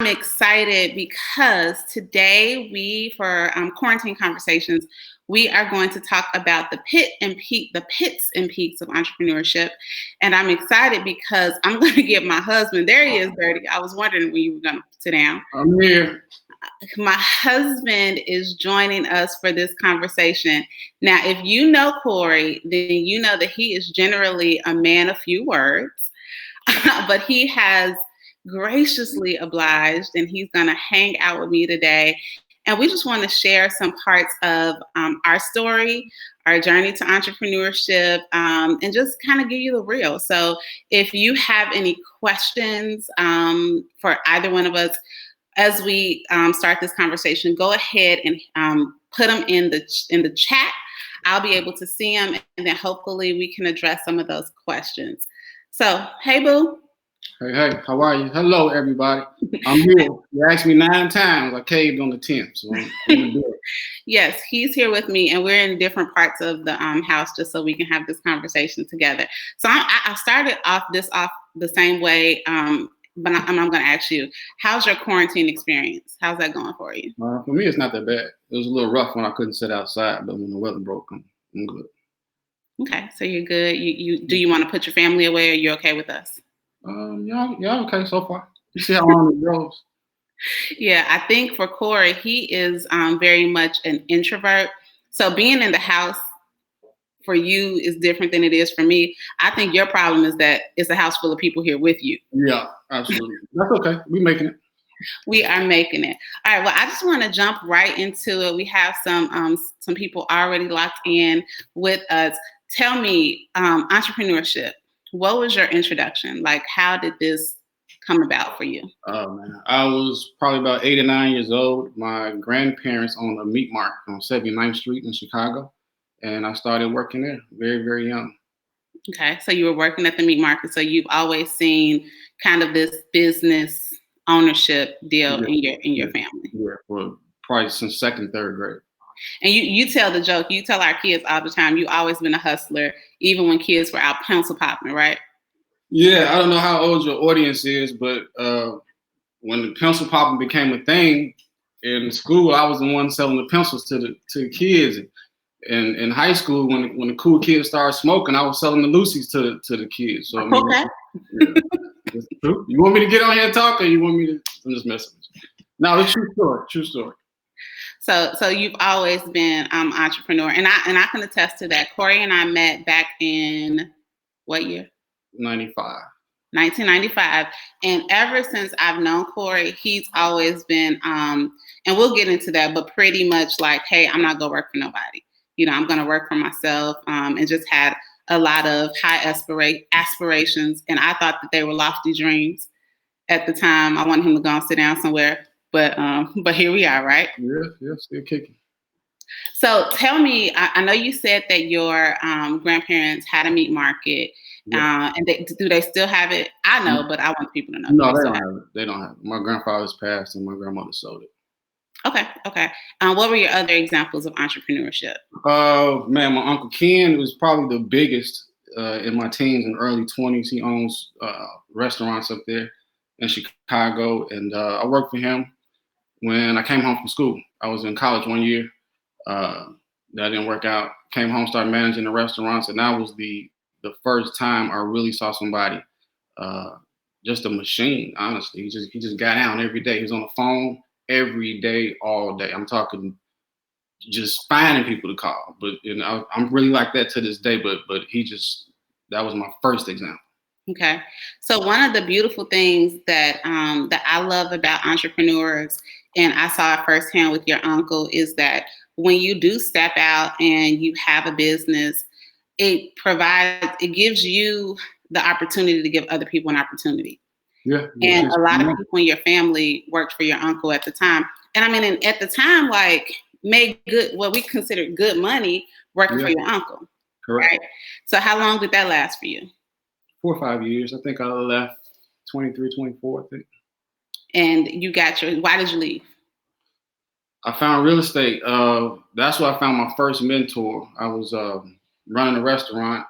excited because today for quarantine conversations, we are going to talk about the pits and peaks of entrepreneurship. And I'm excited because I'm going to get my husband. There he is, Dirty. I was wondering when you were going to sit down. I'm here. My husband is joining us for this conversation. Now, if you know Corey, then you know that he is generally a man of few words, but he has graciously obliged and he's going to hang out with me today. And we just want to share some parts of our story, our journey to entrepreneurship, and just kind of give you the real. So if you have any questions for either one of us, as we start this conversation, go ahead and put them in the chat. I'll be able to see them, and then hopefully we can address some of those questions. So, hey, boo. Hey, how are you? Hello, everybody. I'm here. You asked me 9 times. I caved on the 10th, so I'm gonna do it. Yes, he's here with me, and we're in different parts of the house just so we can have this conversation together. So I started off the same way. But I'm going to ask you, how's your quarantine experience? How's that going for you? For me, it's not that bad. It was a little rough when I couldn't sit outside, but when the weather broke, I'm good. Okay, so you're good. Do you want to put your family away, or you're okay with us? Yeah, okay so far. You see how long it goes. Yeah, I think for Corey, he is very much an introvert. So being in the house for you is different than it is for me. I think your problem is that it's a house full of people here with you. Yeah, absolutely. That's okay. We're making it. We are making it. All right. Well, I just want to jump right into it. We have some people already locked in with us. Tell me, entrepreneurship. What was your introduction? Like, how did this come about for you? Oh man, I was probably about 8 or 9 years old. My grandparents owned a meat market on 79th Street in Chicago, and I started working there very, very young. Okay, so you were working at the meat market, so you've always seen kind of this business ownership deal in your family. Yeah, well, probably since 2nd, 3rd grade. And you tell the joke. You tell our kids all the time. You always been a hustler, even when kids were out pencil popping, right? Yeah, I don't know how old your audience is, but when the pencil popping became a thing in school, I was the one selling the pencils to the kids. And in high school, when the cool kids started smoking, I was selling the Lucy's to the kids. So I mean, okay. Yeah. You want me to get on here and talk, or you want me to? I'm just messing with you. No, it's true story. True story. So you've always been entrepreneur, and I can attest to that. Corey and I met back in what year? 95. 1995, and ever since I've known Corey, he's always been, and we'll get into that, but pretty much like, hey, I'm not gonna work for nobody. You know, I'm gonna work for myself, and just had a lot of high aspirations, and I thought that they were lofty dreams at the time. I wanted him to go and sit down somewhere, but here we are, right? Yeah, still kicking. So tell me, I know you said that your grandparents had a meat market. Yeah. And do they still have it? I know, but I want people to know. No, they don't have it. They don't have it. My grandfather's passed, and my grandmother sold it. Okay. What were your other examples of entrepreneurship? Man, my Uncle Ken was probably the biggest in my teens and early 20s. He owns restaurants up there in Chicago, and I worked for him when I came home from school. I was in college one year. That didn't work out. Came home, started managing the restaurants, and that was the first time I really saw somebody, just a machine. Honestly, he just got down every day. He was on the phone every day, all day. I'm talking just finding people to call. But I'm really like that to this day. But that was my first example. Okay, so one of the beautiful things that I love about entrepreneurs, and I saw it firsthand with your uncle, is that when you do step out and you have a business, it gives you the opportunity to give other people an opportunity. Yeah. And a lot of people in your family worked for your uncle at the time. And I mean, at the time, like, made what we considered good money working for your uncle. Correct. Right? So how long did that last for you? 4 or 5 years. I think I left 23, 24, I think. And why did you leave? I found real estate. That's where I found my first mentor. I was running a restaurant,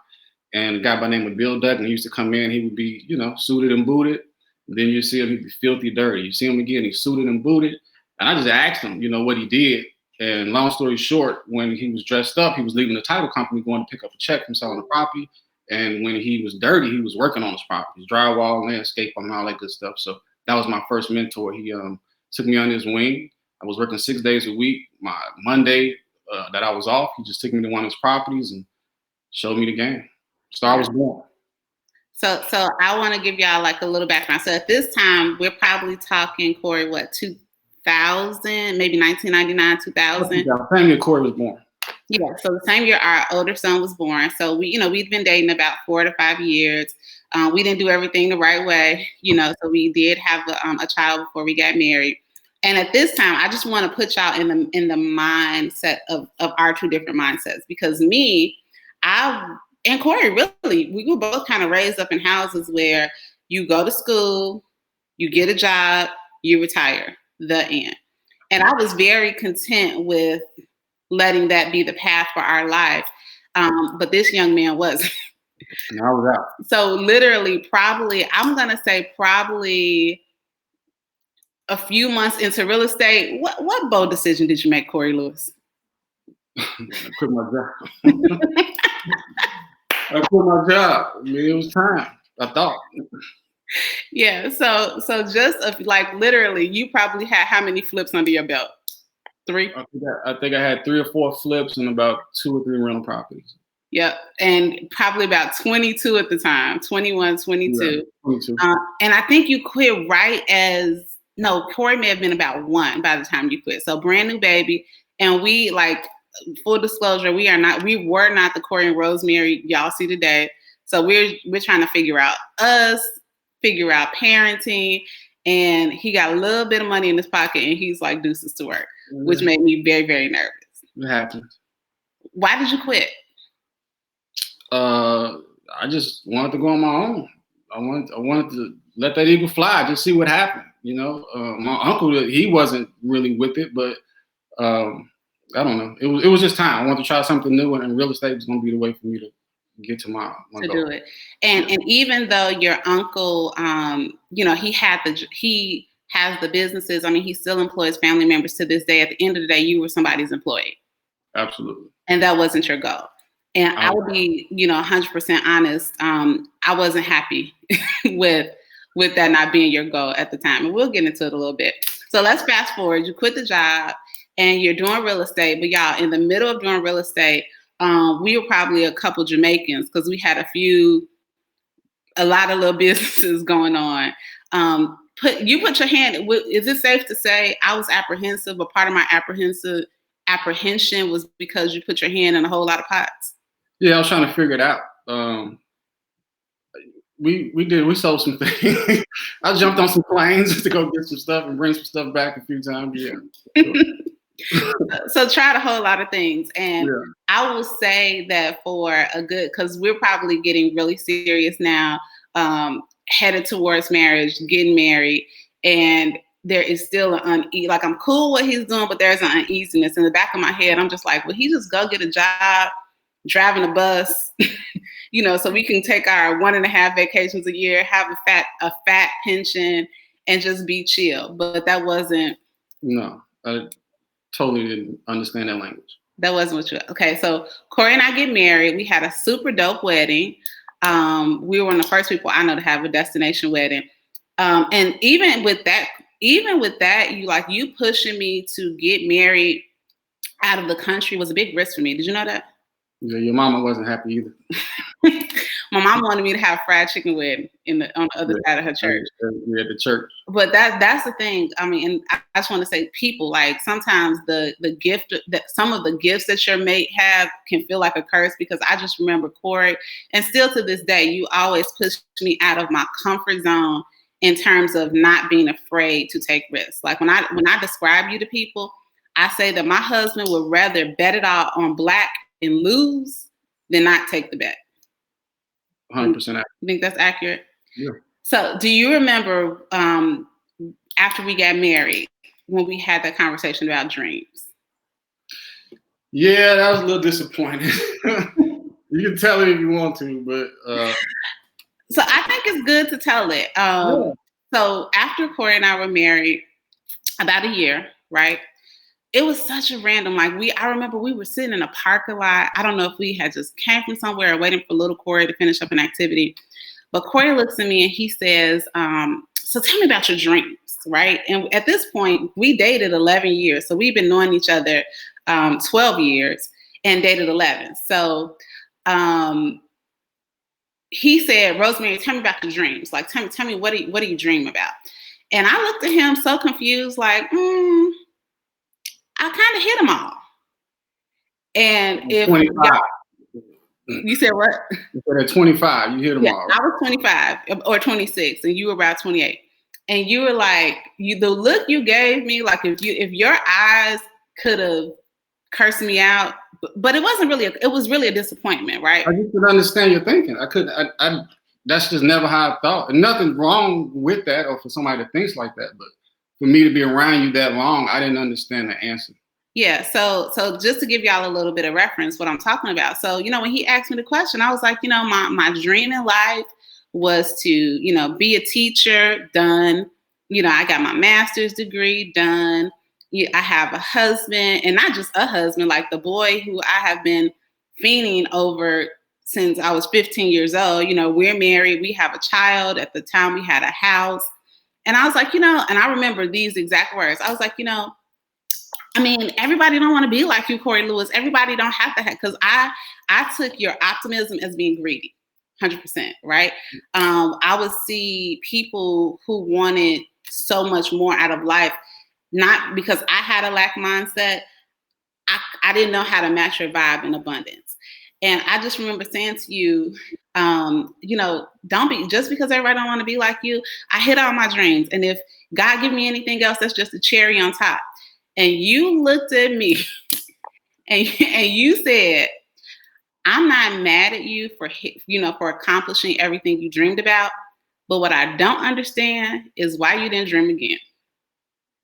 and a guy by the name of Bill Duggan used to come in. He would be, suited and booted. Then you see him, he'd be filthy dirty. You see him again, he's suited and booted. And I just asked him, what he did. And long story short, when he was dressed up, he was leaving the title company going to pick up a check from selling the property. And when he was dirty, he was working on his properties, drywall, landscape, and all that good stuff. So that was my first mentor. He took me on his wing. I was working 6 days a week. My Monday that I was off, he just took me to one of his properties and showed me the game. So I was born. So I want to give y'all like a little background. So at this time, we're probably talking, Corey, what, 2000, maybe 1999, 2000? Same year Corey was born. Yeah, so the same year our older son was born. So we'd been dating about 4 to 5 years. We didn't do everything the right way, so we did have a child before we got married. And at this time, I just want to put y'all in the mindset of our two different mindsets, because and Corey, really, we were both kind of raised up in houses where you go to school, you get a job, you retire, the end. And I was very content with letting that be the path for our life. But this young man wasn't. And I was out. So literally, I'm going to say probably a few months into real estate, what bold decision did you make, Corey Lewis? I quit my job. I quit my job. I mean, it was time, I thought. Yeah. So just like literally, you probably had how many flips under your belt? 3? I think I had 3 or 4 flips and about 2 or 3 rental properties. Yep. And probably about 22 at the time, 21, 22. Yeah, 22. And I think you quit Corey may have been about 1 by the time you quit. So brand new baby. And we, like, full disclosure, we were not the Corey and Rosemary y'all see today. So we're trying to figure out parenting. And he got a little bit of money in his pocket and he's like, deuces to work, which made me very, very nervous. It happened. Why did you quit? I just wanted to go on my own. I wanted to let that eagle fly, just see what happened. My uncle, he wasn't really with it, but I don't know. It was just time. I wanted to try something new, and real estate was going to be the way for me to get to my goal. Do it. And even though your uncle, he has the businesses. I mean, he still employs family members to this day. At the end of the day, you were somebody's employee. Absolutely. And that wasn't your goal. And I would be, 100% honest. I wasn't happy with that not being your goal at the time. And we'll get into it a little bit. So let's fast forward. You quit the job and you're doing real estate. But y'all, in the middle of doing real estate, we were probably a couple Jamaicans because we had a lot of little businesses going on. You put your hand, is it safe to say I was apprehensive, but part of my apprehension was because you put your hand in a whole lot of pots? Yeah, I was trying to figure it out. We sold some things. I jumped on some planes to go get some stuff and bring some stuff back a few times. Yeah. So tried a whole lot of things. And yeah. I will say that because we're probably getting really serious now, headed towards marriage, getting married, and there is still like I'm cool what he's doing, but there's an uneasiness in the back of my head. I'm just like, will he just go get a job, driving a bus, so we can take our 1.5 vacations a year, have a fat pension, and just be chill. But that wasn't. No, I totally didn't understand that language. That wasn't what okay. So Corey and I get married. We had a super dope wedding. We were one of the first people I know to have a destination wedding. And even with that, you pushing me to get married out of the country was a big risk for me. Did you know that? Yeah, your mama wasn't happy either. My mom wanted me to have fried chicken wedding on the other side of her church. Yeah, the church. But that's the thing. I mean, and I just want to say, people, like, sometimes the gift that some of the gifts that your mate have can feel like a curse, because I just remember Corey, and still to this day, you always push me out of my comfort zone in terms of not being afraid to take risks. Like when I describe you to people, I say that my husband would rather bet it all on black and lose than not take the bet. 100% accurate. You think that's accurate? Yeah. So do you remember after we got married when we had that conversation about dreams? Yeah, that was a little disappointing. You can tell it if you want to, but so I think it's good to tell it. Yeah. So after Corey and I were married, about a year, right? It was such a random, I remember we were sitting in a parking lot. I don't know if we had just came from somewhere waiting for little Corey to finish up an activity. But Corey looks at me and he says, so tell me about your dreams, right? And at this point, we dated 11 years. So we've been knowing each other 12 years and dated 11. So he said, Rosemary, tell me about your dreams. Like, tell me what do you dream about? And I looked at him so confused, like, I kind of hit them all. And if 25. You said what? You said at 25, you hit them all. Right? I was 25 or 26, and you were about 28. And you were like, the look you gave me, like if your eyes could have cursed me out, but it wasn't really. It was really a disappointment, right? I just could understand your thinking. I couldn't. That's just never how I thought. And nothing wrong with that, or for somebody that thinks like that. But for me to be around you that long, I didn't understand the answer. Yeah. So just to give y'all a little bit of reference, what I'm talking about. So, when he asked me the question, I was like, my dream in life was to, be a teacher, done. I got my master's degree, done. I have a husband, and not just a husband, like the boy who I have been fiending over since I was 15 years old. We're married. We have a child. At the time, we had a house. And I was like, and I remember these exact words. I was like, everybody don't want to be like you, Corey Lewis. Everybody don't have to because I took your optimism as being greedy, 100%, right? I would see people who wanted so much more out of life, not because I had a lack mindset. I didn't know how to match your vibe in abundance. And I just remember saying to you, don't be, just because everybody don't want to be like you, I hit all my dreams. And if God give me anything else, that's just a cherry on top. And you looked at me and you said, I'm not mad at you for accomplishing everything you dreamed about. But what I don't understand is why you didn't dream again.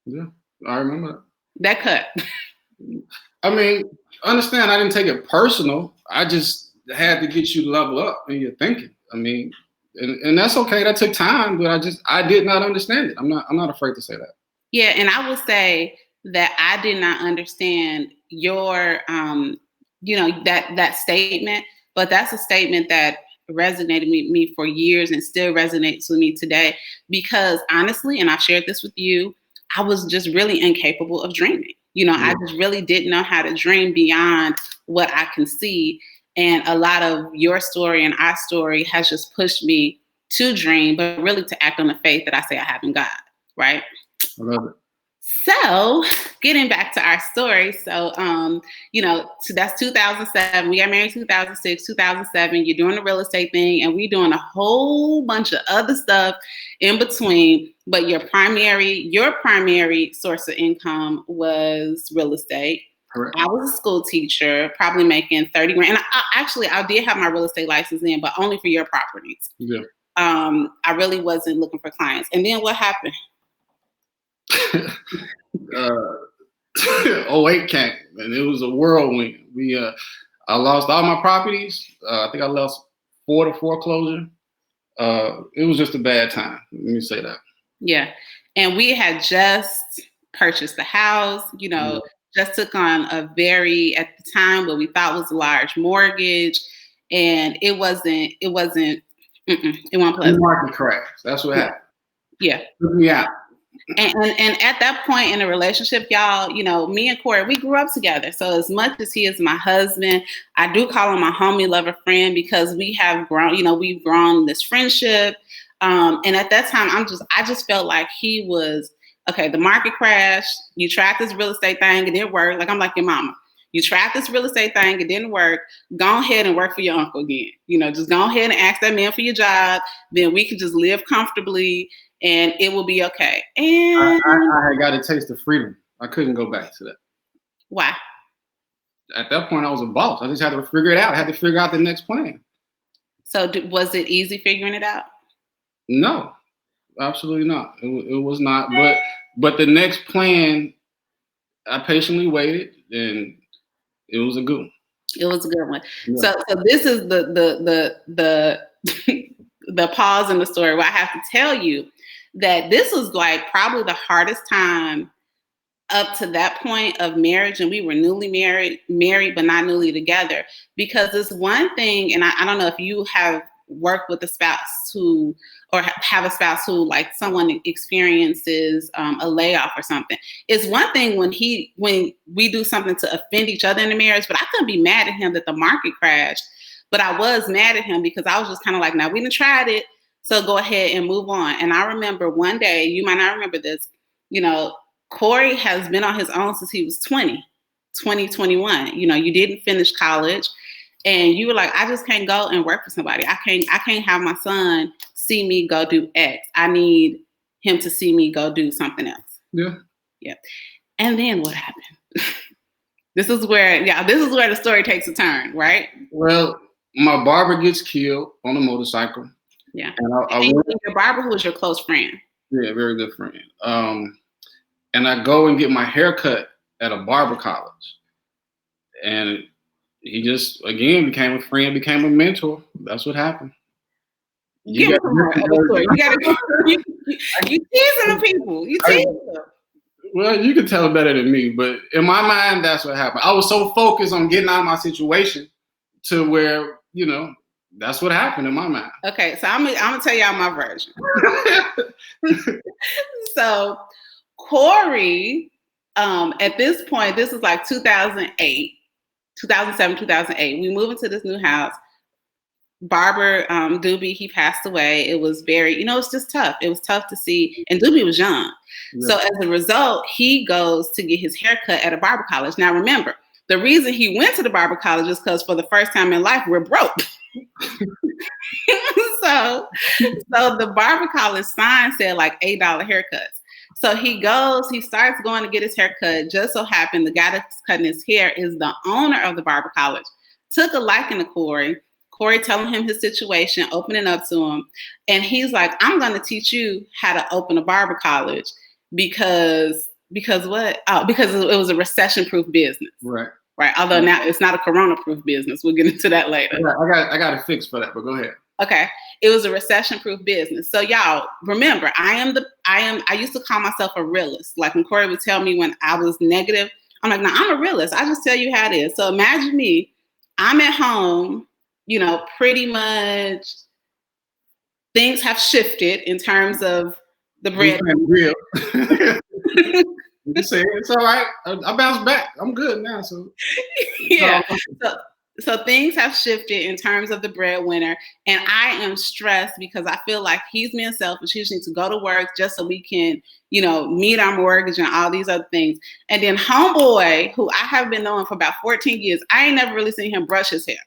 Yeah, I remember that cut. Understand, I didn't take it personal. I just had to get you to level up in your thinking. And that's okay. That took time, but I did not understand it. I'm not afraid to say that. Yeah, and I would say that I did not understand your, that statement, but that's a statement that resonated with me for years and still resonates with me today. Because honestly, and I've shared this with you, I was just really incapable of dreaming. I just really didn't know how to dream beyond what I can see. And a lot of your story and our story has just pushed me to dream, but really to act on the faith that I say I have in God, right? I love it. So getting back to our story. So, so that's 2007. We got married 2006, 2007. You're doing the real estate thing and we doing a whole bunch of other stuff in between. But your primary source of income was real estate. Correct. I was a school teacher, probably making 30 grand. And I did have my real estate license in, but only for your properties. Yeah. I really wasn't looking for clients. And then what happened? 08 came and it was a whirlwind. I lost all my properties. I think I lost 4 to foreclosure. It was just a bad time. Let me say that. Yeah. And we had just purchased the house, just took on a very, at the time, what we thought was a large mortgage. And it wasn't pleasant. The market crash. That's what happened. Yeah. Took me out. And at that point in the relationship, y'all, me and Corey, we grew up together. So as much as he is my husband, I do call him my homie, lover, friend, because we have grown, we've grown this friendship. And at that time, I just felt like he was, okay, the market crashed. You tried this real estate thing. It didn't work. Like, I'm like your mama. You tried this real estate thing. It didn't work. Go ahead and work for your uncle again. Just go ahead and ask that man for your job. Then we can just live comfortably and it will be okay. And I had got a taste of freedom. I couldn't go back to that. Why? At that point, I was a boss. I just had to figure it out. I had to figure out the next plan. So was it easy figuring it out? No, absolutely not. It was not. But the next plan, I patiently waited, and it was a good one. It was a good one. Yeah. So this is the the pause in the story where I have to tell you that this was like probably the hardest time up to that point of marriage, and we were newly married but not newly together, because it's one thing, and I don't know if you have worked with a spouse who, or have a spouse who, like, someone experiences a layoff or something. It's one thing when we do something to offend each other in the marriage, but I couldn't be mad at him that the market crashed, but I was mad at him because I was just kind of like, now we done tried it, so go ahead and move on. And I remember one day, you might not remember this, Corey has been on his own since he was 21. You didn't finish college, and you were like, I just can't go and work for somebody. I can't have my son see me go do X. I need him to see me go do something else. Yeah. And then what happened? This is where the story takes a turn, right? Well, my barber gets killed on a motorcycle. Yeah. And your barber, who was your close friend. Yeah, very good friend. And I go and get my hair cut at a barber college. And he just, again, became a friend, became a mentor. That's what happened. Give me some more of the story. You teasing the people. You teasing them. Well, you can tell it better than me, but in my mind, that's what happened. I was so focused on getting out of my situation to where, that's what happened in my mind. Okay, so I'm gonna tell y'all my version. So Corey, at this point, this is like 2007, 2008. We move into this new house. Barber Doobie, he passed away. It was very, it's just tough. It was tough to see. And Doobie was young. Yeah. So as a result, he goes to get his haircut at a barber college. Now, remember, the reason he went to the barber college is because for the first time in life, we're broke. So the barber college sign said like $8 haircuts. So he starts going to get his haircut. Just so happened the guy that's cutting his hair is the owner of the barber college. Took a liking to Corey. Corey telling him his situation, opening up to him. And he's like, I'm going to teach you how to open a barber college because what? Oh, because it was a recession-proof business. Right. Although now it's not a corona-proof business. We'll get into that later. I got a fix for that, but go ahead. Okay. It was a recession-proof business. So y'all remember, I used to call myself a realist. Like when Corey would tell me when I was negative, I'm like, no, I'm a realist. I just tell you how it is. So imagine me, I'm at home, pretty much things have shifted in terms of the bread. Real. You say it's all right. I bounced back. I'm good now. So yeah. So things have shifted in terms of the breadwinner, and I am stressed because I feel like he's being selfish. He just needs to go to work just so we can, meet our mortgage and all these other things. And then homeboy, who I have been knowing for about 14 years, I ain't never really seen him brush his hair.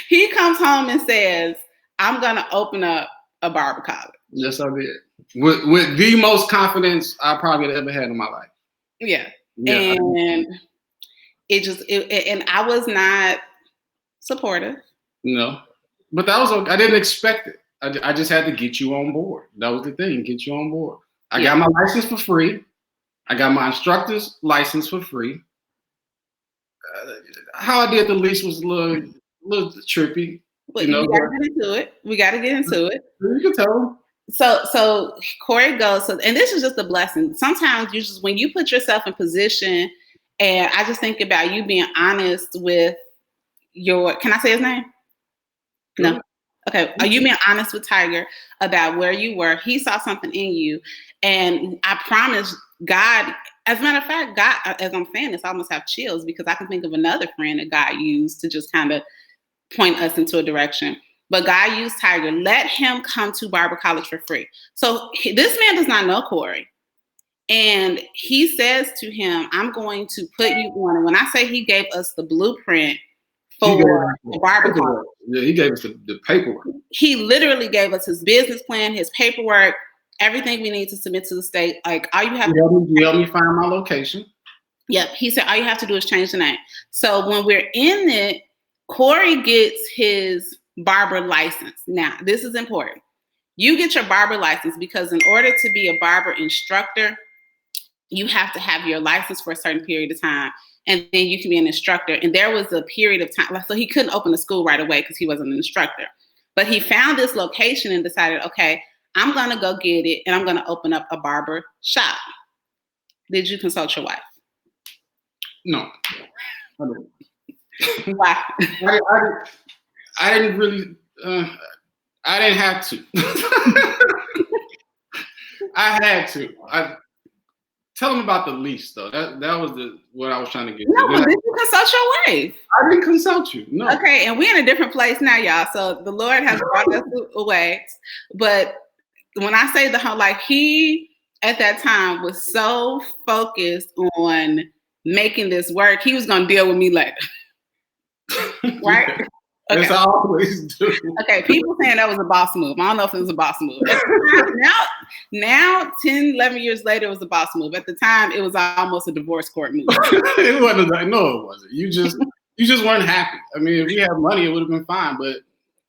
He comes home and says, I'm going to open up a barber college. Yes, I did. With the most confidence I probably ever had in my life. Yeah. And and I was not supportive. No. But that was okay. I didn't expect it. I just had to get you on board. That was the thing, get you on board. I got my license for free. I got my instructor's license for free. How I did the lease was a little trippy. But we gotta get into it. You can tell them. So Corey goes, and this is just a blessing. Sometimes when you put yourself in position, and I just think about you being honest with can I say his name? No. Okay. Are you being honest with Tiger about where you were? He saw something in you. And I promise God, as a matter of fact, God, as I'm saying this, I almost have chills because I can think of another friend that God used to just kind of point us into a direction. But God used Tiger. Let him come to barber college for free. So this man does not know Corey. And he says to him, I'm going to put you on. And when I say he gave us the blueprint for the barber college. Yeah, he gave us the paperwork. He literally gave us his business plan, his paperwork, everything we need to submit to the state. Like all you have to help me find my location. Yep. He said all you have to do is change the name. So when we're in it, Corey gets his barber license. Now, this is important. You get your barber license because in order to be a barber instructor, you have to have your license for a certain period of time, and then you can be an instructor. And there was a period of time, so he couldn't open a school right away because he wasn't an instructor. But he found this location and decided, okay, I'm going to go get it and I'm going to open up a barber shop. Did you consult your wife? No. Why? I didn't really. I didn't have to. I had to. Tell them about the lease, though. That was what I was trying to get. No, did you consult your wife? I didn't consult you. No. Okay, and we're in a different place now, y'all. So the Lord has brought us away. But when I say the whole, like, he at that time was so focused on making this work, he was going to deal with me later. Right? Yeah. Okay. As I always do. Okay, people saying that was a boss move. I don't know if it was a boss move. Now, 10, 11 years later, it was a boss move. At the time, it was almost a divorce court move. It wasn't. No, it wasn't. You just weren't happy. I mean, if we had money, it would have been fine, but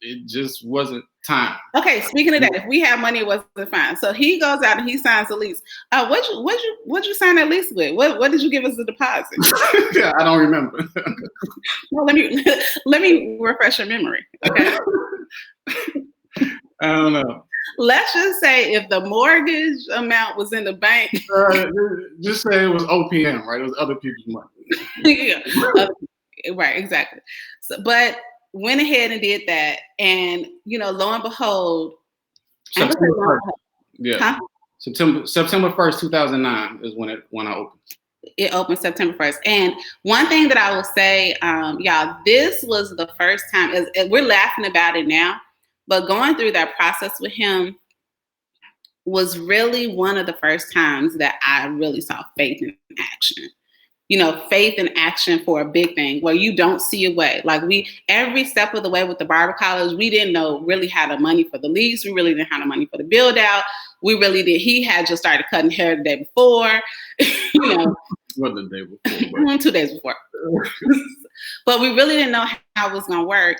it just wasn't time. Okay, speaking of that, if we had money, it wasn't fine. So he goes out and he signs the lease. What'd you sign that lease with? What did you give us the deposit? Yeah, I don't remember. Well, let me refresh your memory. Okay. I don't know. Let's just say if the mortgage amount was in the bank. Just say it was OPM, right? It was other people's money. Yeah. Right, exactly. So, but went ahead and did that, and lo and behold, September 1st. Yeah. Huh? September 1st, 2009 is when I opened. It opened September 1st. And one thing that I will say, y'all, this was the first time, we're laughing about it now, but going through that process with him was really one of the first times that I really saw faith in action. Faith in action for a big thing where you don't see a way. Like every step of the way with the barber college, we didn't know really how the money for the lease. We really didn't have the money for the build out. We really did. He had just started cutting hair the day before, What the day before? 2 days before. But we really didn't know how it was going to work.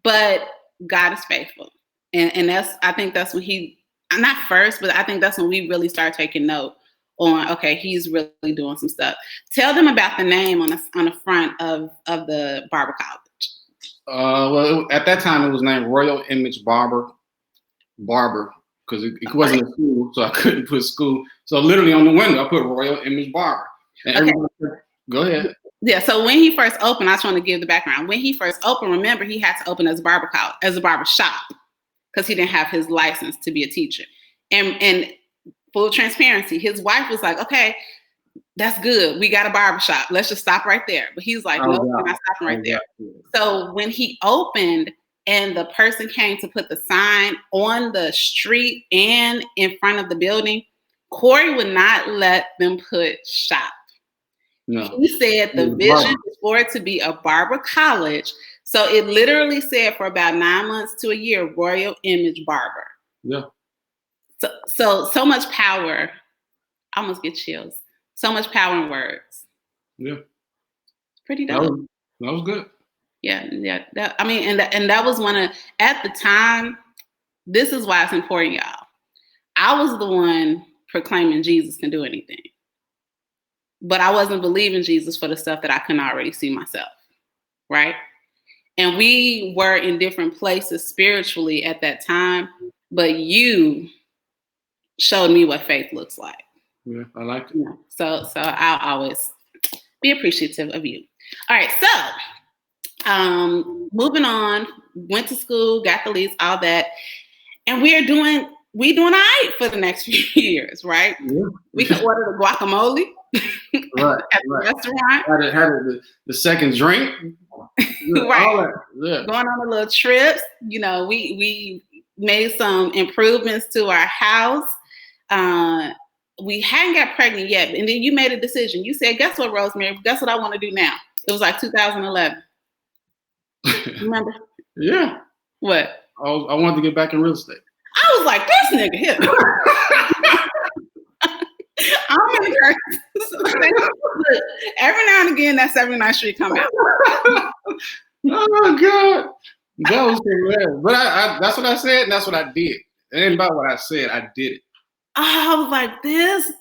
But God is faithful. And I think that's when not first, but I think that's when we really started taking note on, okay, he's really doing some stuff. Tell them about the name on the front of the barber college. Well, at that time, it was named Royal Image Barber, because it wasn't a school, so I couldn't put school. So literally on the window, I put Royal Image Barber. And everyone said, go ahead. Yeah, so when he first opened, I just want to give the background. When he first opened, remember, he had to open as a barber shop, because he didn't have his license to be a teacher. And full transparency, his wife was like, okay, that's good. We got a barbershop. Let's just stop right there. But he's like, no, we're not stopping right there. So when he opened and the person came to put the sign on the street and in front of the building, Corey would not let them put shop. No. He said the vision is for it to be a barber college. So it literally said for about 9 months to a year, Royal Image Barber. Yeah. So much power. I almost get chills. So much power in words. Yeah. Pretty dope. That was good. Yeah. And that was at the time, this is why it's important, y'all. I was the one proclaiming Jesus can do anything. But I wasn't believing Jesus for the stuff that I couldn't already see myself. Right? And we were in different places spiritually at that time, but you showed me what faith looks like. Yeah, I like it. So I'll always be appreciative of you. All right, so moving on, went to school, got the lease, all that, and we're doing all right for the next few years, right? Yeah. We can order the guacamole at the restaurant. Had the second drink. Right. Yeah. Going on a little trips. We made some improvements to our house. We hadn't got pregnant yet, and then you made a decision. You said, guess what, Rosemary? Guess what I want to do now? It was like 2011. Remember? Yeah. What? I wanted to get back in real estate. I was like, this nigga here. I'm in the Look, every now and again, that 79th Street come out. Oh, God. That was hilarious. But I that's what I said, and that's what I did. It ain't about what I said. I did it. I was like, this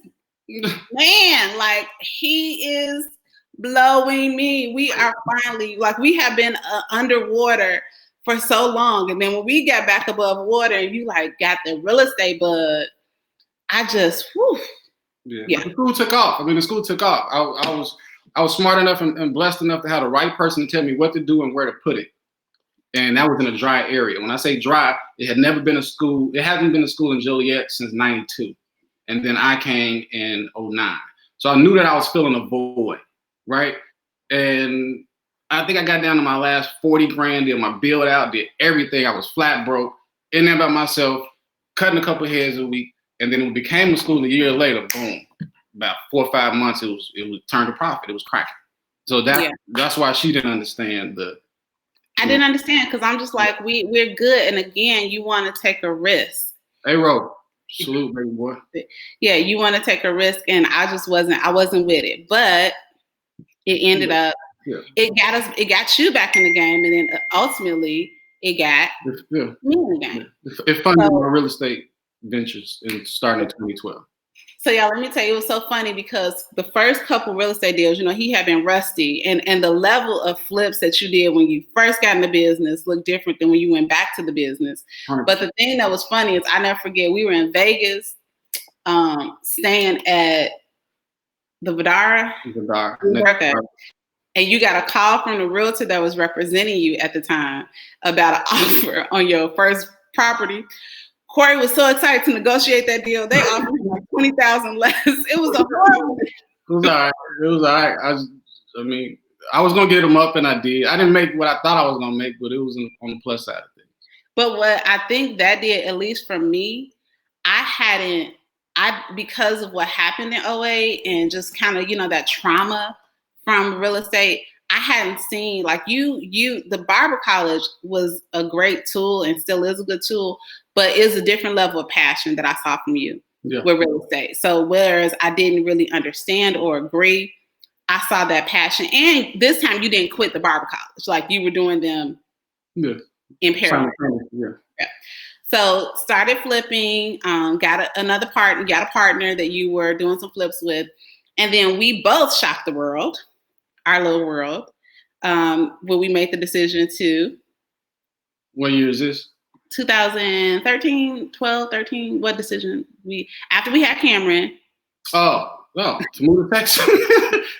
man, like, he is blowing me. We are finally, like, we have been underwater for so long. And then when we got back above water and you like got the real estate bug, I just, whew. Yeah. But the school took off. I mean, the school took off. I was smart enough and blessed enough to have the right person to tell me what to do and where to put it. And that was in a dry area. When I say dry, it had never been a school. It hasn't been a school in Joliet since '92. And then I came in '09. So I knew that I was filling a void, right? And I think I got down to my last 40 grand, did my build out, did everything. I was flat broke, in there by myself, cutting a couple heads a week. And then it became a school a year later, boom. About 4 or 5 months, it was turned to profit. It was cracking. So that's why she didn't understand I didn't understand because I'm just like, we're good. And again, you want to take a risk. Hey, Ro, salute, baby boy. Yeah, you want to take a risk, and I wasn't with it. But it ended up, it got you back in the game, and then ultimately it got me in the game. It funded my real estate ventures and starting in 2012. So y'all, let me tell you, it was so funny because the first couple real estate deals, he had been rusty, and the level of flips that you did when you first got in the business looked different than when you went back to the business. 100%. But the thing that was funny is I never forget, we were in Vegas, staying at the Vidara. And you got a call from the realtor that was representing you at the time about an offer on your first property. Corey was so excited to negotiate that deal. They offered him like $20,000 less. It was a horrible. It was all right. I mean, I was gonna get him up, and I did. I didn't make what I thought I was gonna make, but it was on the plus side of things. But what I think that did, at least for me, because of what happened in 08 and just kind of that trauma from real estate, I hadn't seen like the Barber College was a great tool and still is a good tool, but it's a different level of passion that I saw from you with real estate. So whereas I didn't really understand or agree, I saw that passion. And this time you didn't quit the Barber College. Like you were doing them in parallel. Yeah. So started flipping, got a partner that you were doing some flips with. And then we both shocked the world, our little world, when we made the decision to. What year is this? 2013, 12, 13. What decision? After we had Cameron. Oh, to move to Texas.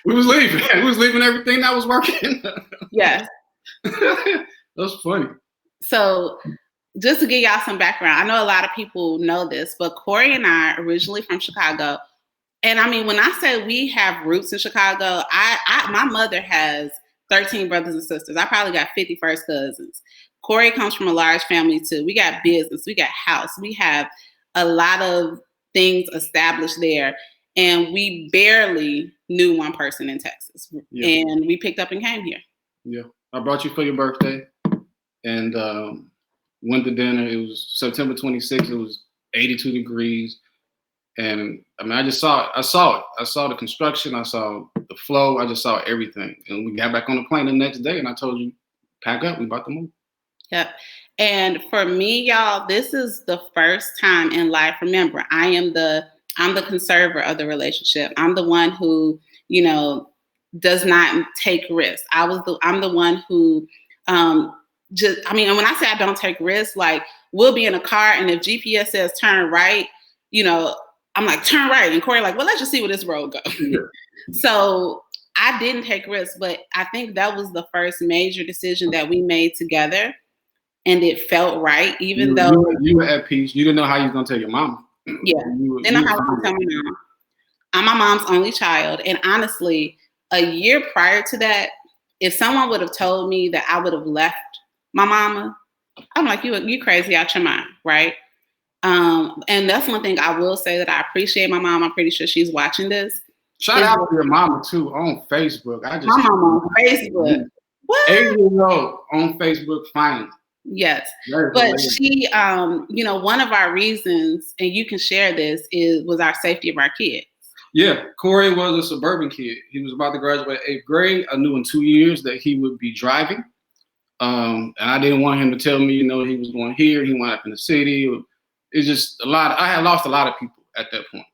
We was leaving. We was leaving everything that was working. Yes. That was funny. So just to give y'all some background, I know a lot of people know this, but Corey and I are originally from Chicago. And I mean, when I say we have roots in Chicago, my mother has 13 brothers and sisters. I probably got 50 first cousins. Corey comes from a large family too. We got business, we got house, we have a lot of things established there. And we barely knew one person in Texas. Yeah. And we picked up and came here. Yeah. I brought you for your birthday and went to dinner. It was September 26th. It was 82 degrees. And I mean, I saw it. I saw the construction. I saw the flow. I just saw everything. And we got back on the plane the next day and I told you, pack up, we about to move. Yep. And for me, y'all, this is the first time in life. Remember, I'm the conserver of the relationship. I'm the one who, does not take risks. I'm the one who and when I say I don't take risks, like we'll be in a car and if GPS says turn right, I'm like, turn right. And Corey like, well, let's just see where this road goes. Yeah. So I didn't take risks, but I think that was the first major decision that we made together. And it felt right, even though you were at peace. You didn't know how you was gonna tell your mom. Yeah, didn't know how I was gonna tell my mom. I'm my mom's only child, and honestly, a year prior to that, if someone would have told me that I would have left my mama, I'm like, you crazy out your mind, right? And that's one thing I will say that I appreciate my mom. I'm pretty sure she's watching this. Shout out to your mama too on Facebook. My mama on Facebook. What? 8 years old on Facebook finally. Yes. But she, one of our reasons, and you can share this, was our safety of our kids. Yeah, Corey was a suburban kid. He was about to graduate 8th grade. I knew in 2 years that he would be driving. And I didn't want him to tell me, he was going here. He wound up in the city. It's just a lot. I had lost a lot of people at that point.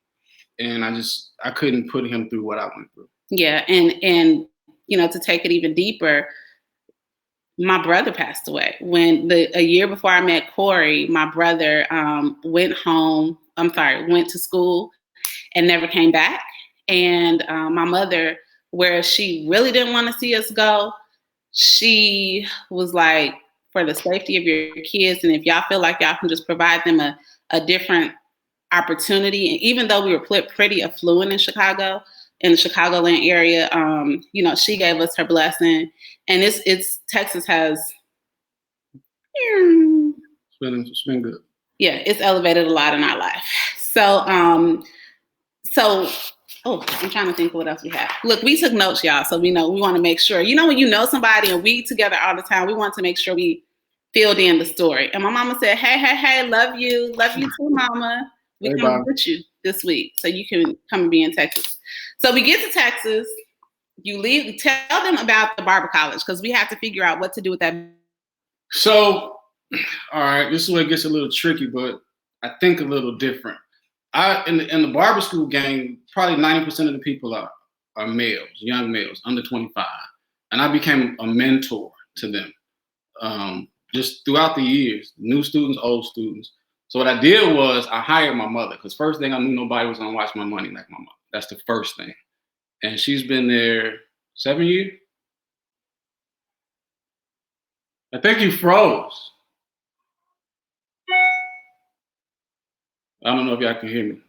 And I couldn't put him through what I went through. Yeah. And to take it even deeper, my brother passed away. A year before I met Corey, my brother went to school and never came back. And my mother, where she really didn't want to see us go, she was like, for the safety of your kids, and if y'all feel like y'all can just provide them a different opportunity. And even though we were pretty affluent in the Chicagoland area, she gave us her blessing. And it's Texas has, It's been good. yeah, it's elevated a lot in our life. So, I'm trying to think of what else we have. Look, we took notes, y'all, so we want to make sure. When you know somebody and we together all the time, we want to make sure we filled in the story. And my mama said, hey, love you too, mama. We come with you this week so you can come and be in Texas. So we get to Texas. You leave. Tell them about the barber college because we have to figure out what to do with that. So, all right, this is where it gets a little tricky, but I think a little different. In the barber school game, probably 90% of the people are males, young males, under 25, and I became a mentor to them. Just throughout the years, new students, old students. So what I did was I hired my mother because first thing I knew nobody was gonna watch my money like my mom. That's the first thing. And she's been there 7 years. I think you froze. I don't know if y'all can hear me.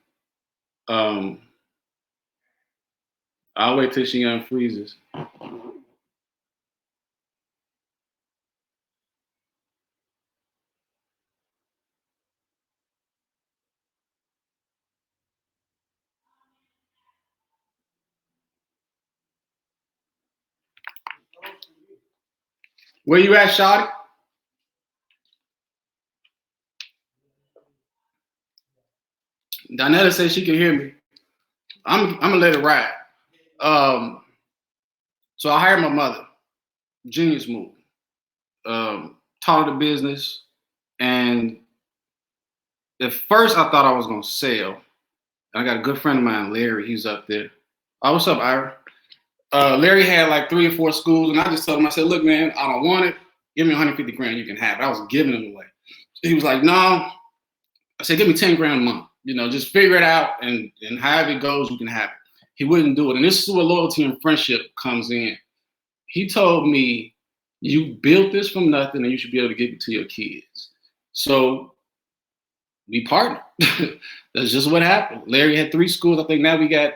I'll wait till she unfreezes. Where you at, Shawty? Donetta says she can hear me. I'm gonna let it ride. So I hired my mother. Genius move. Taught her the business, and at first I thought I was gonna sell. I got a good friend of mine, Larry. He's up there. Oh, what's up, Ira? Larry had like 3 or 4 schools, and I just told him, I said, look, man, I don't want it. Give me 150 grand, you can have it. I was giving it away. He was like, no. I said, give me 10 grand a month. Just figure it out, and however it goes, you can have it. He wouldn't do it. And this is where loyalty and friendship comes in. He told me, you built this from nothing, and you should be able to give it to your kids. So we partnered. That's just what happened. Larry had 3 schools. I think now we got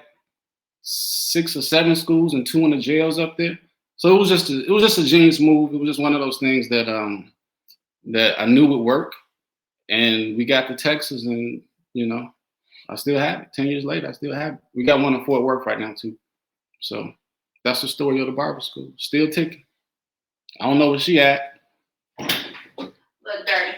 6 or 7 schools and 2 in the jails up there. So it was just a genius move. It was just one of those things that that I knew would work. And we got to Texas, and I still have it. 10 years later, I still have it. We got one in Fort Worth right now too. So that's the story of the barber school. Still ticking. I don't know where she at. Look dirty.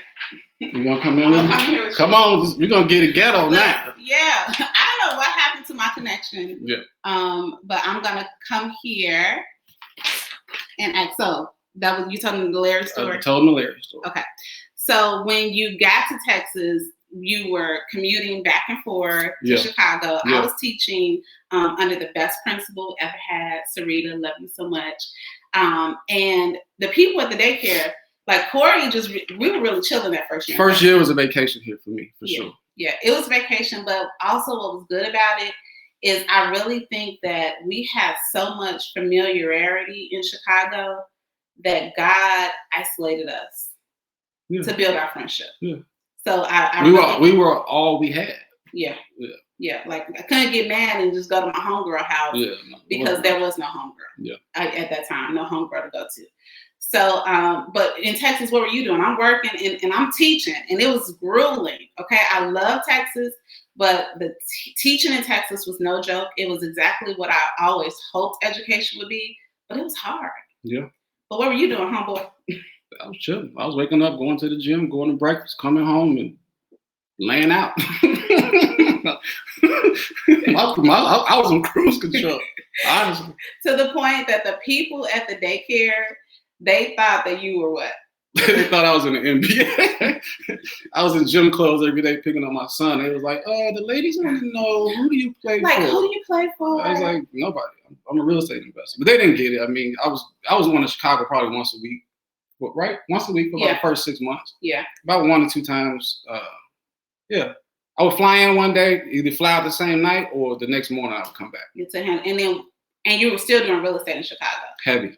You gonna come in with me? Come on, we're gonna get it ghetto now. Yeah, I don't know what happened to my connection. Yeah. But I'm gonna come here and act. So that was you telling me the Larry story. I told him the Larry story. Okay. So when you got to Texas, you were commuting back and forth to Chicago. I was teaching under the best principal ever had, Sarita. Love you so much. And the people at the daycare. Like Corey, we were really chilling that first year. First year was a vacation here for me, for sure. Yeah, it was vacation, but also what was good about it is I really think that we had so much familiarity in Chicago that God isolated us to build our friendship. Yeah. So we were all we had. Yeah. Like I couldn't get mad and just go to my homegirl house because there was no homegirl. Yeah. At that time, no homegirl to go to. So, but in Texas, what were you doing? I'm working and I'm teaching, and it was grueling. Okay, I love Texas, but the teaching in Texas was no joke. It was exactly what I always hoped education would be, but it was hard. Yeah. But what were you doing, homeboy? I was chilling. I was waking up, going to the gym, going to breakfast, coming home, and laying out. I was on cruise control, honestly. To the point that the people at the daycare, they thought that you were what? They thought I was in the NBA. I was in gym clothes every day picking on my son. They was like, the ladies want to know, who do you play for? Like, who do you play for? I was like, nobody. I'm a real estate investor. But they didn't get it. I mean, I was going to Chicago probably once a week right? Once a week for about the first 6 months. Yeah. About 1 or 2 times. Yeah. I would fly in one day, either fly out the same night or the next morning I would come back. And you were still doing real estate in Chicago. Heavy.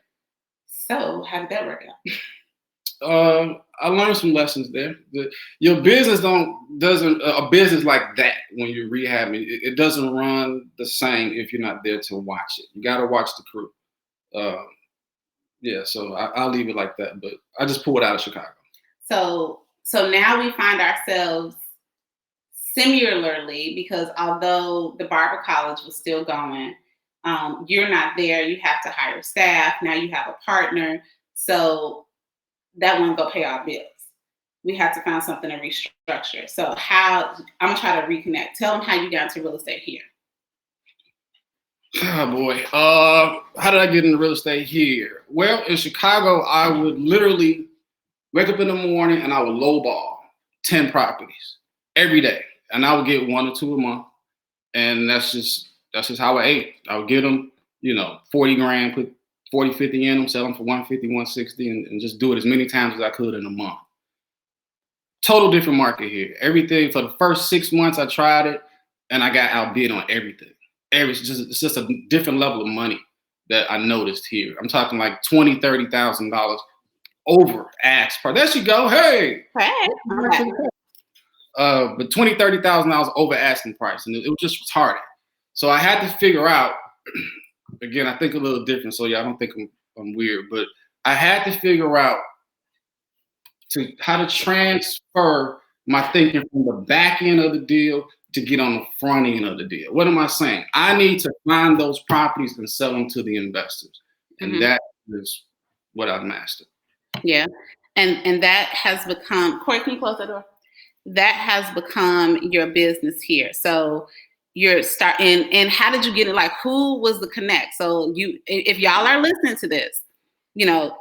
So how did that work out? I learned some lessons there. Your business doesn't a business like that when you're rehabbing, it doesn't run the same if you're not there to watch it. You got to watch the crew. Yeah, so I'll leave it like that. But I just pulled out of Chicago. So now we find ourselves similarly, because although the barber college was still going, you're not there. You have to hire staff. Now you have a partner. So that won't go pay our bills. We have to find something to restructure. So I'm gonna try to reconnect. Tell them how you got into real estate here. Oh boy. How did I get into real estate here? Well, in Chicago, I would literally wake up in the morning and I would lowball 10 properties every day. And I would get 1 or 2 a month. And that's just how I ate. I would get them, 40 grand, put 40, 50 in them, sell them for 150, 160, and just do it as many times as I could in a month. Total different market here. Everything for the first 6 months, I tried it and I got outbid on everything. It's just a different level of money that I noticed here. I'm talking like $20,000, $30,000 over ask price. There she go. Hey. But $20,000, $30,000 over asking price, and it was just retarded. So I had to figure out. Again, I think a little different, so y'all don't think I'm weird, but I had to figure out how to transfer my thinking from the back end of the deal to get on the front end of the deal. What am I saying? I need to find those properties and sell them to the investors, and that is what I've mastered. Yeah, and that has become. Corey, can you close that door? That has become your business here. So you're starting, and how did you get it? Like, who was the connect? So if y'all are listening to this,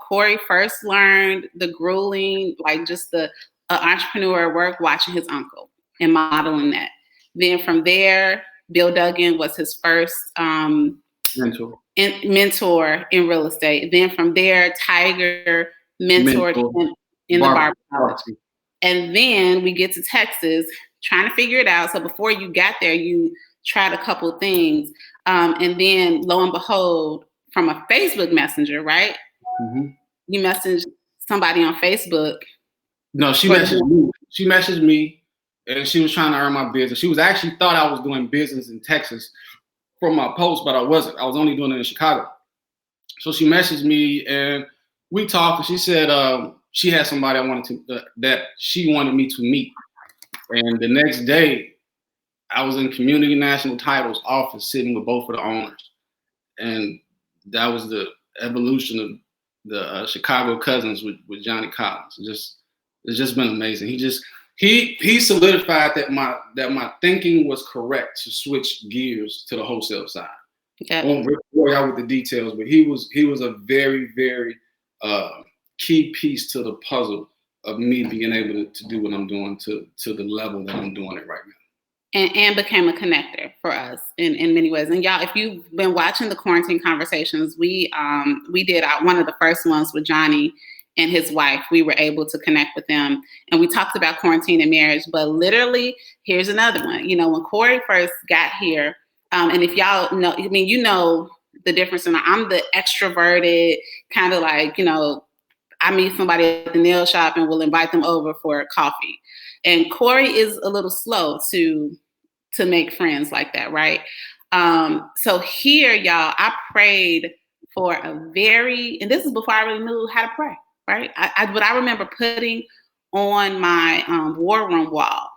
Corey first learned the grueling, like just the entrepreneur work, watching his uncle and modeling that. Then from there, Bill Duggan was his first mentor in real estate. Then from there, Tiger mentored him in the barber college. And then we get to Texas, trying to figure it out. So before you got there, you tried a couple things. And then lo and behold, from a Facebook Messenger, right? Mm-hmm. You messaged somebody on Facebook. No, she messaged me. She messaged me, and she was trying to earn my business. She was actually thought I was doing business in Texas from my post, but I wasn't. I was only doing it in Chicago. So she messaged me, and we talked, and she said she had somebody that she wanted me to meet. And the next day, I was in Community National Title's office sitting with both of the owners. And that was the evolution of the Chicago Cousins with Johnny Collins. It's just been amazing. He solidified that my thinking was correct to switch gears to the wholesale side. I won't bore you out with the details, but he was a very, very key piece to the puzzle of me being able to do what I'm doing to the level that I'm doing it right now. And became a connector for us in many ways. And y'all, if you've been watching the quarantine conversations, we did one of the first ones with Johnny and his wife. We were able to connect with them, and we talked about quarantine and marriage. But literally, here's another one. When Corey first got here, and if y'all know, the difference. And I'm the extroverted kind of like, I meet somebody at the nail shop and will invite them over for coffee. And Corey is a little slow to make friends like that, right? So here, y'all, I prayed for and this is before I really knew how to pray, right? But I remember putting on my war room wall,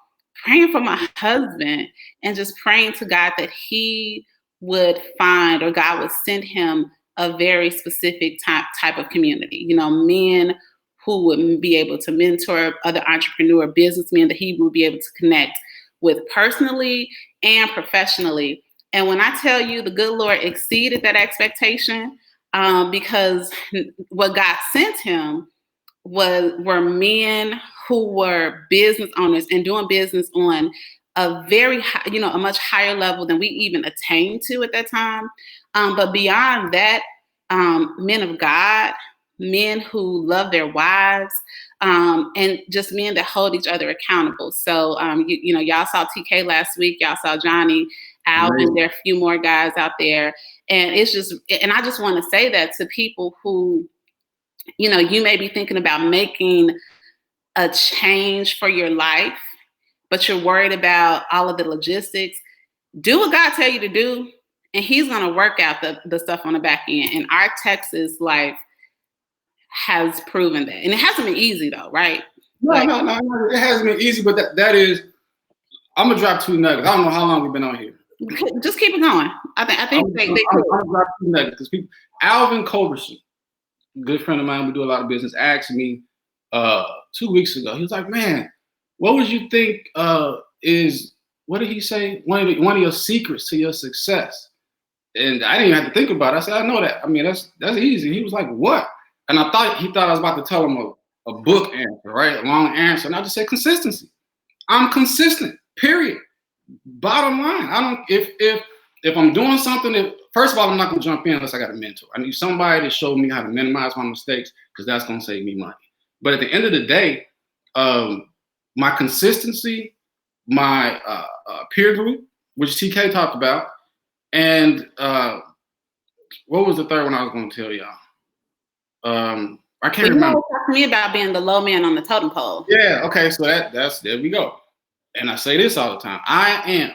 praying for my husband and just praying to God that he would find, or God would send him a very specific type of community, men who would be able to mentor other entrepreneur businessmen that he would be able to connect with personally and professionally. And when I tell you the good Lord exceeded that expectation, because what God sent him were men who were business owners and doing business on a very high, a much higher level than we even attained to at that time. But beyond that, men of God, men who love their wives, and just men that hold each other accountable. So, y'all saw TK last week. Y'all saw Johnny, Alvin. There are a few more guys out there. And and I just want to say that to people who, you may be thinking about making a change for your life, but you're worried about all of the logistics. Do what God tell you to do, and He's going to work out the stuff on the back end. And our Texas life has proven that. And it hasn't been easy though, right? No, it hasn't been easy, but that is, I'm going to drop 2 nuggets. I don't know how long we've been on here. Just keep it going. I think I'm going to drop 2 nuggets because people, Alvin Culberson, good friend of mine, we do a lot of business, asked me 2 weeks ago. He was like, man, what would you think is, what did he say? One of your secrets to your success. And I didn't even have to think about it. I said, I know that. I mean, that's easy. He was like, what? And he thought I was about to tell him a book answer, right? A long answer. And I just said consistency. I'm consistent, period. Bottom line. I don't, if I'm doing something, first of all, I'm not going to jump in unless I got a mentor. I need somebody to show me how to minimize my mistakes because that's going to save me money. But at the end of the day, my consistency, my peer group, which TK talked about, and what was the third one I was going to tell y'all? I can't remember. Talk to me about being the low man on the totem pole. Yeah, okay, so that's there we go. And I say this all the time. I am,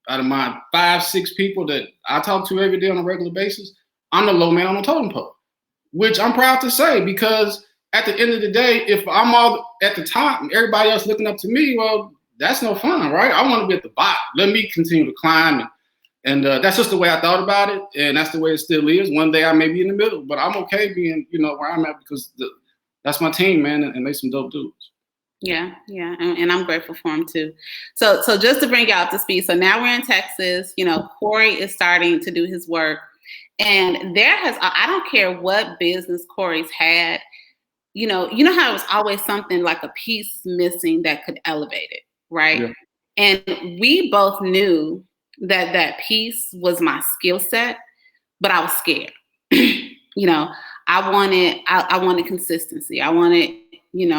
out of my 5-6 people that I talk to every day on a regular basis, I'm the low man on the totem pole, which I'm proud to say because at the end of the day, if I'm all at the top and everybody else looking up to me, well, that's no fun, right? I want to be at the bottom. Let me continue to climb. And that's just the way I thought about it. And that's the way it still is. One day I may be in the middle, but I'm okay being, where I'm at because that's my team, man, and they some dope dudes. Yeah. And I'm grateful for them too. So just to bring you up to speed. So now we're in Texas, Corey is starting to do his work. And I don't care what business Corey's had, you know how it was always something like a piece missing that could elevate it, right? Yeah. And we both knew that piece was my skill set, but I was scared. I wanted consistency. I wanted,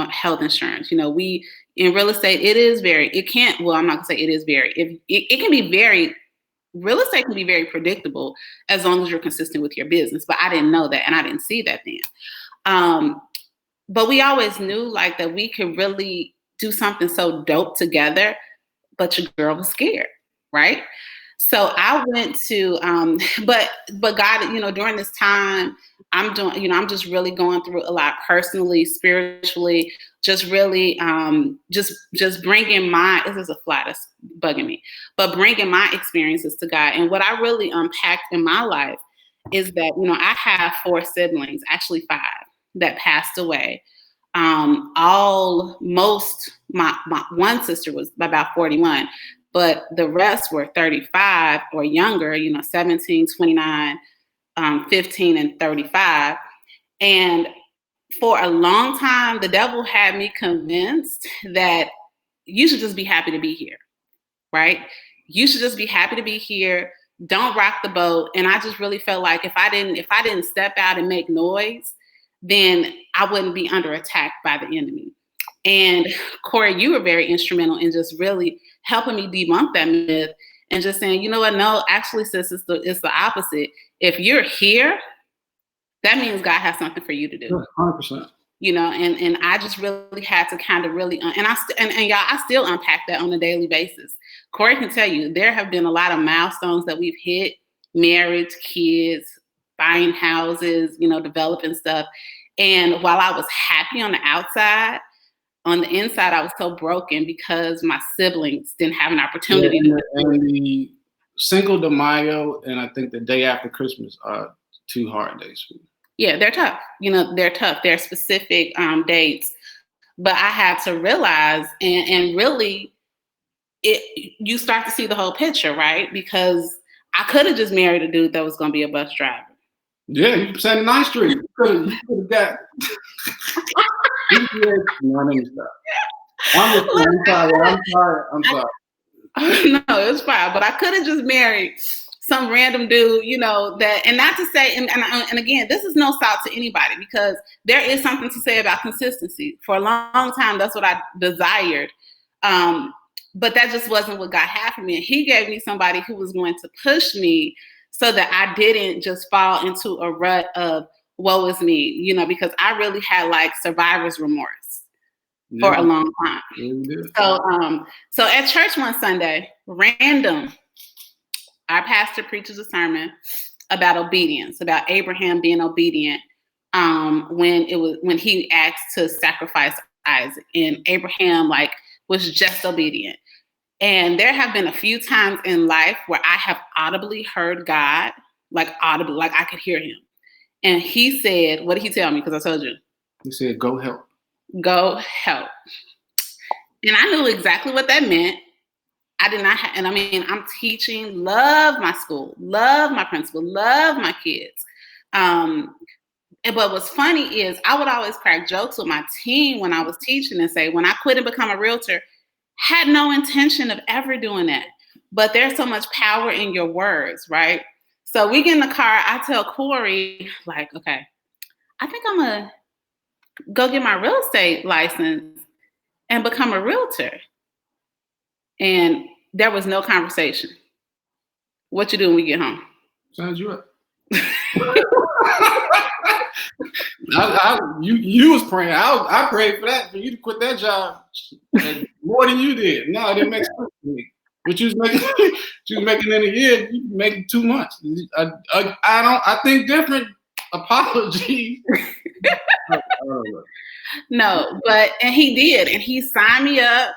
health insurance. We in real estate, I'm not gonna say it is very. It can be very. Real estate can be very predictable as long as you're consistent with your business. But I didn't know that, and I didn't see that then. But we always knew that we could really do something so dope together. But your girl was scared, right? So I went to, but God, during this time, I'm I'm just really going through a lot personally, spiritually, just really, just bringing this is a fly that's bugging me, but bringing my experiences to God. And what I really unpacked in my life is that, I have 4 siblings, actually 5, that passed away. My one sister was about 41. But the rest were 35 or younger, 17, 29, 15, and 35. And for a long time, the devil had me convinced that you should just be happy to be here, right? You should just be happy to be here. Don't rock the boat. And I just really felt like if I didn't step out and make noise, then I wouldn't be under attack by the enemy. And Corey, you were very instrumental in just really helping me debunk that myth and just saying, you know what? No, actually, sis, it's the opposite. If you're here, that means God has something for you to do. 100%. And I just really had to kind of really, and y'all, I still unpack that on a daily basis. Corey can tell you, there have been a lot of milestones that we've hit, marriage, kids, buying houses, developing stuff. And while I was happy on the outside, on the inside, I was so broken because my siblings didn't have an opportunity. Yeah, and the Cinco de Mayo and I think the day after Christmas are 2 hard days for me. Yeah, they're tough. They're tough. They're specific dates. But I had to realize and really, you start to see the whole picture, right? Because I could have just married a dude that was going to be a bus driver. Yeah, you said 9th Street. You could have got. I'm sorry. No, it's fine. But I could have just married some random dude, that, and not to say, and again, this is no salt to anybody, because there is something to say about consistency. For a long time, that's what I desired. But that just wasn't what God had for me. And he gave me somebody who was going to push me so that I didn't just fall into a rut of woe is me, because I really had like survivor's remorse for a long time. So at church one Sunday, random, our pastor preaches a sermon about obedience, about Abraham being obedient when he asked to sacrifice Isaac, and Abraham was just obedient. And there have been a few times in life where I have audibly heard God, like I could hear him. And he said, what did he tell me? Because I told you. He said, go help. Go help. And I knew exactly what that meant. I did not and I'm teaching, love my school, love my principal, love my kids. But what's funny is I would always crack jokes with my team when I was teaching and say, when I quit and become a realtor, had no intention of ever doing that. But there's so much power in your words, right? So we get in the car, I tell Corey, okay, I think I'm going to go get my real estate license and become a realtor. And there was no conversation. What you do when we get home? Signs you up. You was praying. I prayed for that, for you to quit that job more than you did. No, it didn't make sense to me. What you was making in a year, you making 2 months. I think different. Apology. No, and he did, and he signed me up,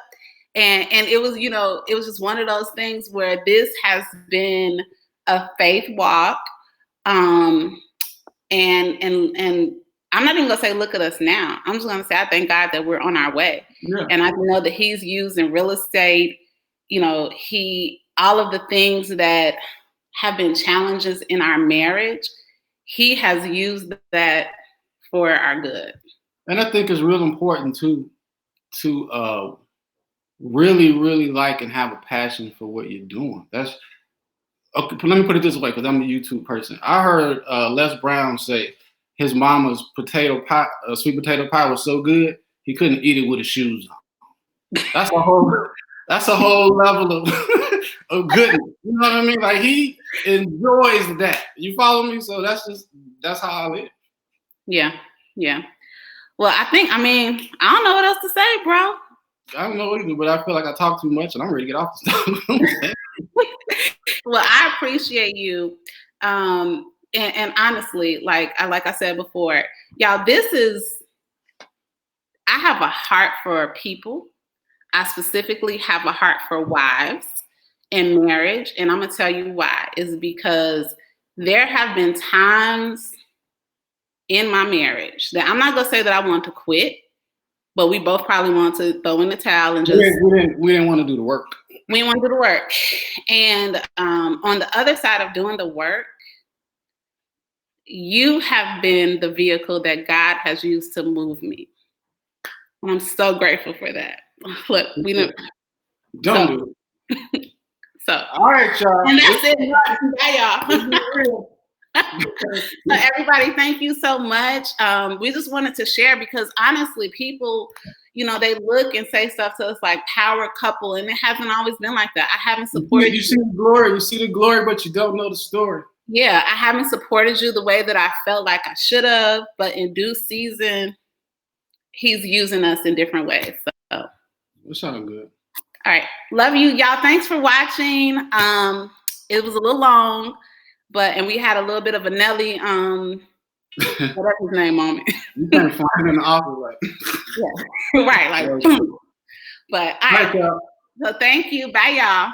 and it was it was just one of those things where this has been a faith walk, and I'm not even gonna say look at us now. I'm just gonna say I thank God that we're on our way, and I know that he's using real estate. All of the things that have been challenges in our marriage, he has used that for our good. And I think it's real important to really, really like and have a passion for what you're doing. That's okay. Let me put it this way, because I'm a YouTube person. I heard Les Brown say his mama's potato pie, sweet potato pie, was so good he couldn't eat it with his shoes on. That's a whole level of goodness. You know what I mean? Like, he enjoys that. You follow me? So that's how I live. Yeah. Well, I don't know what else to say, bro. I don't know what to do, but I feel like I talk too much and I'm ready to get off the stuff. Well, I appreciate you. And honestly, like I said before, y'all, I have a heart for people. I specifically have a heart for wives and marriage. And I'm going to tell you why. Is because there have been times in my marriage that I'm not going to say that I want to quit, but we both probably want to throw in the towel and just... We didn't want to do the work. We didn't want to do the work. And on the other side of doing the work, you have been the vehicle that God has used to move me. And I'm so grateful for that. Look, we didn't... Don't do it. So, all right, y'all. And that's it. Bye, y'all. So everybody, thank you so much. We just wanted to share because honestly, people, they look and say stuff to us like power couple, and it hasn't always been like that. I haven't supported you. See the glory, but you don't know the story. Yeah, I haven't supported you the way that I felt like I should have, but in due season, he's using us in different ways. So it sounds good. All right. Love you, y'all. Thanks for watching. It was a little long, and we had a little bit of a Nelly, whatever his name moment. You can't find him in the office, like. Yeah. Right, like boom. But all right. So thank you. Bye, y'all.